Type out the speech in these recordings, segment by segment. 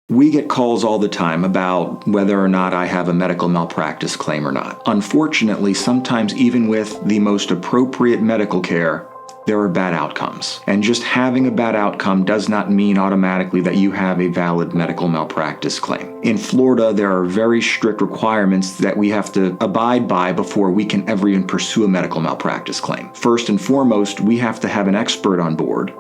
We get calls all the time about whether or not I have a medical malpractice claim or not. Unfortunately, sometimes even with the most appropriate medical care, there are bad outcomes. And just having a bad outcome does not mean automatically that you have a valid medical malpractice claim. In Florida, there are very strict requirements that we have to abide by before we can ever even pursue a medical malpractice claim. First and foremost, we have to have an expert on board,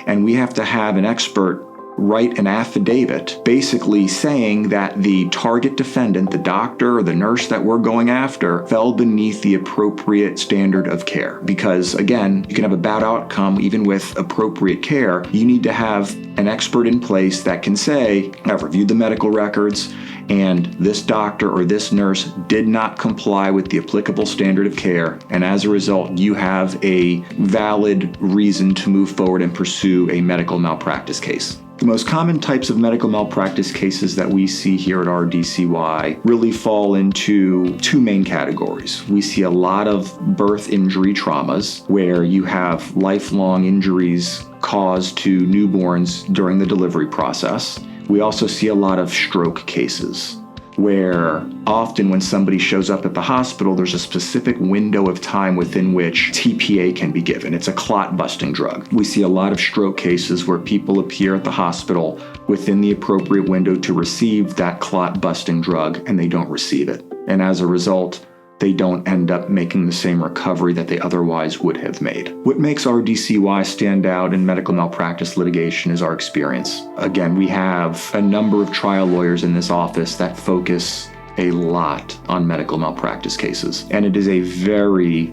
and we have to have an expert write an affidavit basically saying that the target defendant, the doctor or the nurse that we're going after, fell beneath the appropriate standard of care. Because again, you can have a bad outcome even with appropriate care. You need to have an expert in place that can say, I've reviewed the medical records and this doctor or this nurse did not comply with the applicable standard of care, and as a result, you have a valid reason to move forward and pursue a medical malpractice case. The most common types of medical malpractice cases that we see here at RDCY really fall into two main categories. We see a lot of birth injury traumas where you have lifelong injuries caused to newborns during the delivery process. We also see a lot of stroke cases where often when somebody shows up at the hospital, there's a specific window of time within which TPA can be given. It's a clot-busting drug. We see a lot of stroke cases where people appear at the hospital within the appropriate window to receive that clot-busting drug, and they don't receive it. And as a result, they don't end up making the same recovery that they otherwise would have made. What makes RDCY stand out in medical malpractice litigation is our experience. Again, we have a number of trial lawyers in this office that focus a lot on medical malpractice cases, and it is a very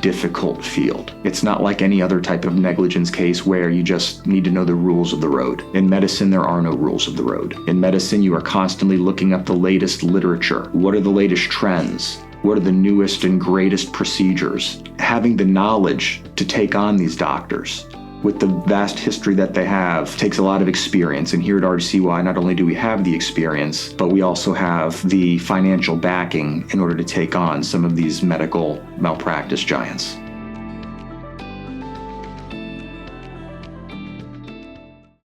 difficult field. It's not like any other type of negligence case where you just need to know the rules of the road. In medicine, there are no rules of the road. In medicine, you are constantly looking up the latest literature. What are the latest trends? What are the newest and greatest procedures? Having the knowledge to take on these doctors with the vast history that they have takes a lot of experience. And here at RDCY, not only do we have the experience, but we also have the financial backing in order to take on some of these medical malpractice giants.